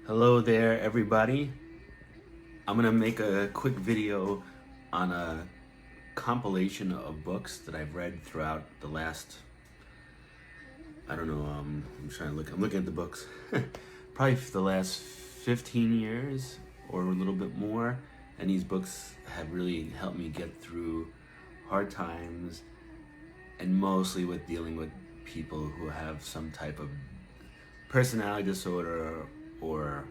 Hello there, everybody. I'm gonna make a quick video on a compilation of books that I've read throughout the last, I don't know, I'm looking at the books, probably for the last 15 years or a little bit more. And these books have really helped me get through hard times, and mostly with dealing with people who have some type of personality disorder or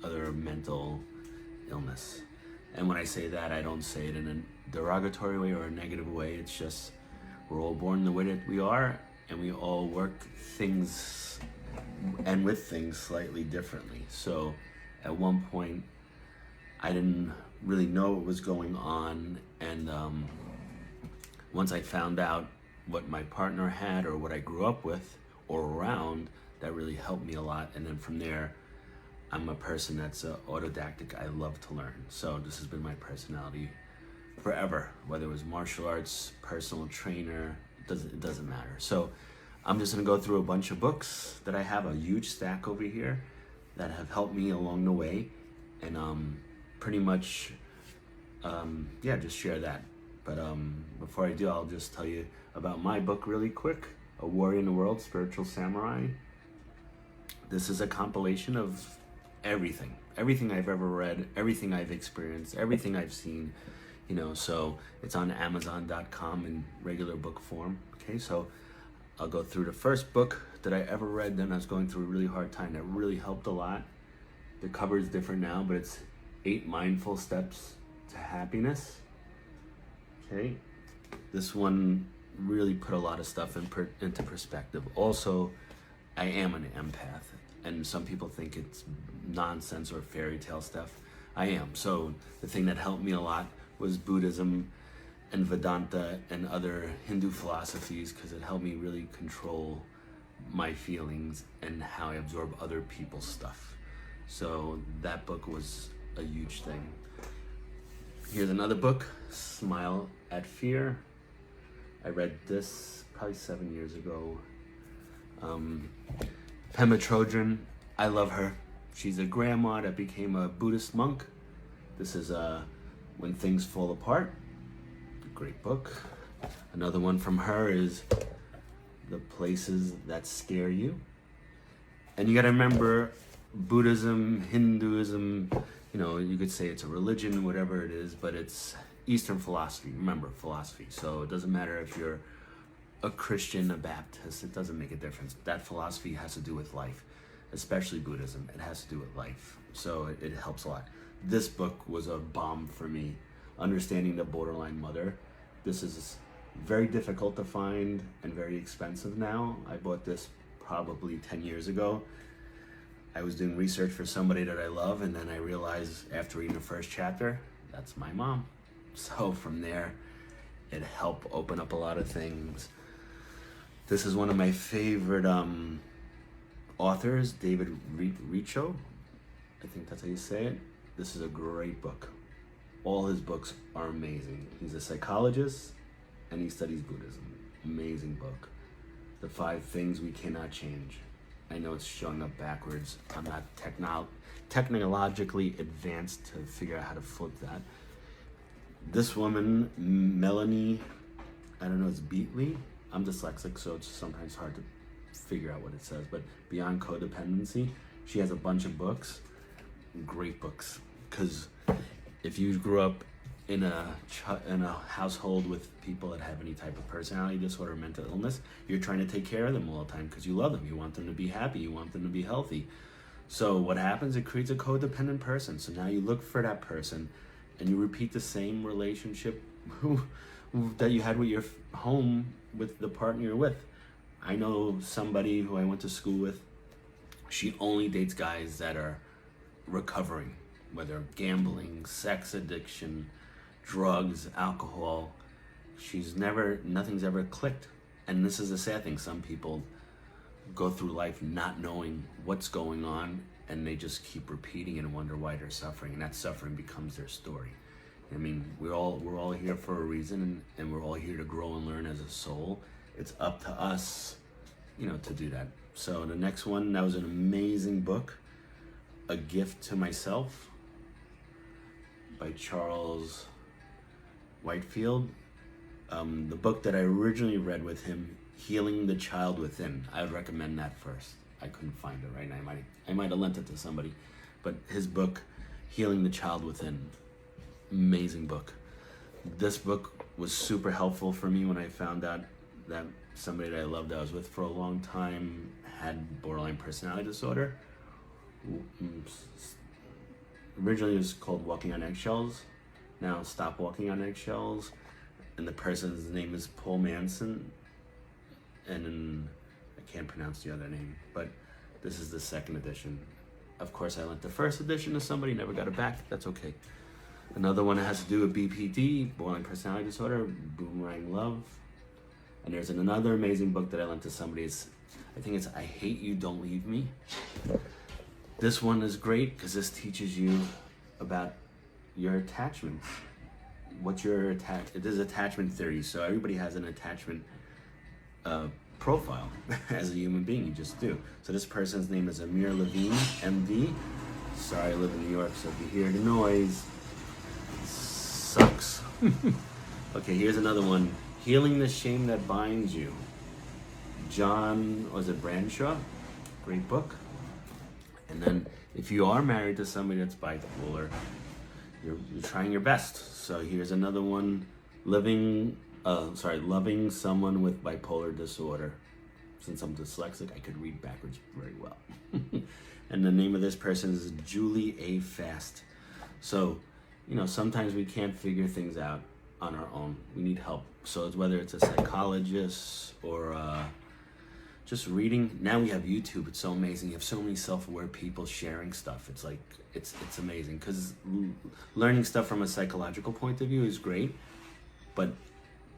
other mental illness. And when I say that, I don't say it in a derogatory way or a negative way. It's just we're all born the way that we are, and we all work things and with things slightly differently. So at one point, I didn't really know what was going on, and once I found out what my partner had or what I grew up with or around, that really helped me a lot. And then from there, I'm a person that's autodidactic. I love to learn. So this has been my personality forever, whether it was martial arts, personal trainer, it doesn't matter. So I'm just gonna go through a bunch of books that I have, a huge stack over here, that have helped me along the way, and pretty much, just share that. But before I do, I'll just tell you about my book really quick, A Warrior in the World, Spiritual Samurai. This is a compilation of everything I've ever read, everything I've experienced, everything I've seen, so it's on Amazon.com in regular book form. Okay, so I'll go through the first book that I ever read. Then I was going through a really hard time that really helped a lot. The cover is different now, but it's 8 Mindful Steps to Happiness. Okay, this one really put a lot of stuff into perspective. Also, I am an empath, and some people think it's nonsense or fairy tale stuff. I am. So the thing that helped me a lot was Buddhism and Vedanta and other Hindu philosophies, because it helped me really control my feelings and how I absorb other people's stuff. So that book was a huge thing. Here's another book, Smile at Fear. I read this probably 7 years ago. Pema Chodron, I love her. She's a grandma that became a Buddhist monk. This is When Things Fall Apart. Great book. Another one from her is The Places That Scare You. And you gotta remember, Buddhism, Hinduism, you could say it's a religion, whatever it is, but it's Eastern philosophy. Remember, philosophy. So it doesn't matter if you're a Christian, a Baptist, it doesn't make a difference. That philosophy has to do with life, especially Buddhism. It has to do with life. So it helps a lot. This book was a bomb for me. Understanding the Borderline Mother. This is very difficult to find and very expensive now. I bought this probably 10 years ago. I was doing research for somebody that I love, and then I realized after reading the first chapter, that's my mom. So from there, it helped open up a lot of things. This is one of my favorite authors, David Richo. I think that's how you say it. This is a great book. All his books are amazing. He's a psychologist, and he studies Buddhism. Amazing book. The 5 Things We Cannot Change. I know it's showing up backwards. I'm not technologically advanced to figure out how to flip that. This woman, Melanie, I don't know, it's Beatley. I'm dyslexic, so it's sometimes hard to figure out what it says, but Beyond Codependency, she has a bunch of books, great books, because if you grew up in a household with people that have any type of personality disorder or mental illness, you're trying to take care of them all the time because you love them. You want them to be happy. You want them to be healthy. So what happens? It creates a codependent person. So now you look for that person, and you repeat the same relationship that you had with your home with the partner you're with. I know somebody who I went to school with. She only dates guys that are recovering, whether gambling, sex addiction, drugs, alcohol. Nothing's ever clicked. And this is the sad thing. Some people go through life not knowing what's going on, and they just keep repeating it and wonder why they're suffering, and that suffering becomes their story. I mean, we're all here for a reason, and we're all here to grow and learn as a soul. It's up to us, to do that. So the next one, that was an amazing book. A Gift to Myself by Charles Whitefield. The book that I originally read with him, Healing the Child Within. I would recommend that first. I couldn't find it right now. I might have lent it to somebody. But his book, Healing the Child Within, amazing book. This book was super helpful for me when I found out that somebody that I loved, that I was with for a long time, had borderline personality disorder. Originally it was called Walking on Eggshells. Now Stop Walking on Eggshells. And the person's name is Paul Manson. And I can't pronounce the other name, but this is the second edition. Of course, I lent the first edition to somebody, never got it back. That's okay. Another one that has to do with BPD, borderline personality disorder, Boomerang Love. And there's another amazing book that I lent to somebody. I think it's I Hate You, Don't Leave Me. This one is great because this teaches you about your attachments. What's your it is attachment theory. So everybody has an attachment profile as a human being. You just do. So this person's name is Amir Levine, MD. Sorry, I live in New York, so if you hear the noise, it sucks. Okay, here's another one. Healing the Shame That Binds You. John, was it Bradshaw? Great book. And then if you are married to somebody that's bipolar, you're trying your best. So here's another one. Loving someone with bipolar disorder. Since I'm dyslexic, I could read backwards very well. And the name of this person is Julie A. Fast. So, sometimes we can't figure things out on our own. We need help. So whether it's a psychologist or just reading. Now we have YouTube. It's so amazing. You have so many self-aware people sharing stuff. It's like, it's amazing, because learning stuff from a psychological point of view is great, but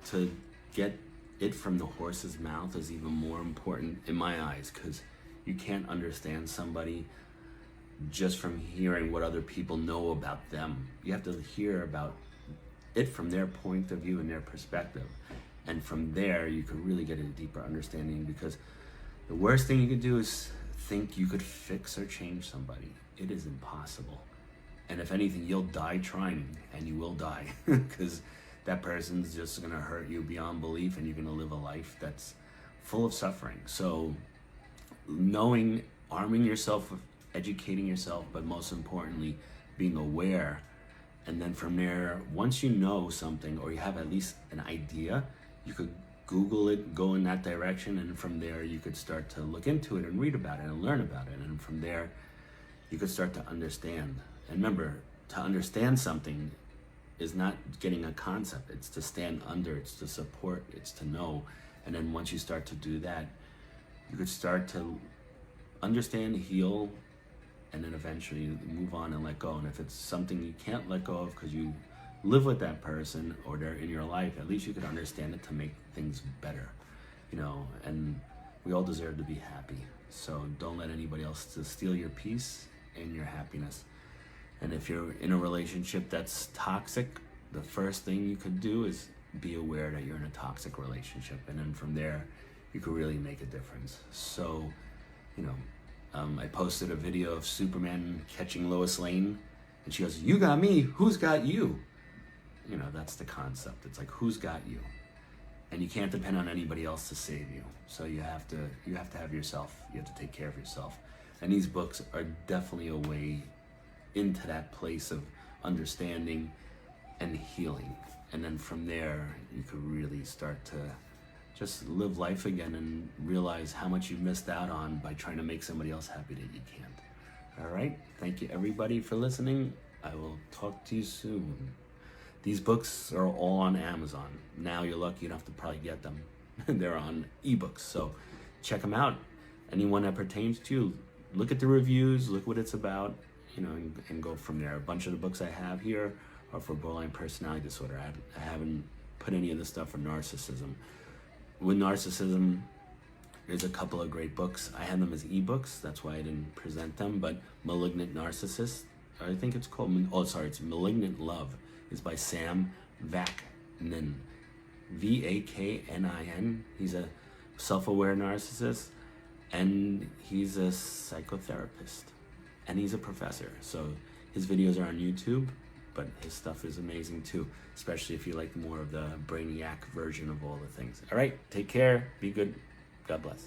to get it from the horse's mouth is even more important in my eyes, because you can't understand somebody just from hearing what other people know about them. You have to hear about it from their point of view and their perspective. And from there, you could really get a deeper understanding, because the worst thing you could do is think you could fix or change somebody. It is impossible. And if anything, you'll die trying, and you will die, because that person's just gonna hurt you beyond belief, and you're gonna live a life that's full of suffering. So arming yourself, educating yourself, but most importantly, being aware. And then from there, once you know something, or you have at least an idea, you could Google it, go in that direction, and from there you could start to look into it and read about it and learn about it. And from there, you could start to understand. And remember, to understand something is not getting a concept. It's to stand under, it's to support, it's to know. And then once you start to do that, you could start to understand, heal, and then eventually move on and let go. And if it's something you can't let go of because you live with that person or they're in your life, at least you could understand it to make things better, and we all deserve to be happy. So don't let anybody else to steal your peace and your happiness. And if you're in a relationship that's toxic, the first thing you could do is be aware that you're in a toxic relationship. And then from there, you could really make a difference. So, I posted a video of Superman catching Lois Lane, and she goes, "You got me, who's got you?" That's the concept. It's like, who's got you? And you can't depend on anybody else to save you. So you have to have yourself. You have to take care of yourself. And these books are definitely a way into that place of understanding and healing. And then from there, you could really start to just live life again and realize how much you missed out on by trying to make somebody else happy that you can't. All right. Thank you, everybody, for listening. I will talk to you soon. These books are all on Amazon. Now you're lucky, you don't have to probably get them. They're on ebooks, so check them out. Anyone that pertains to you, look at the reviews, look what it's about, and go from there. A bunch of the books I have here are for borderline personality disorder. I haven't put any of the stuff for narcissism. With narcissism, there's a couple of great books. I had them as ebooks, that's why I didn't present them, but Malignant Narcissist, I think it's called, it's Malignant Love. Is by Sam Vaknin, Vaknin. He's a self-aware narcissist, and he's a psychotherapist. and he's a professor. So his videos are on YouTube, but his stuff is amazing too, especially if you like more of the brainiac version of all the things. All right, take care, be good, God bless.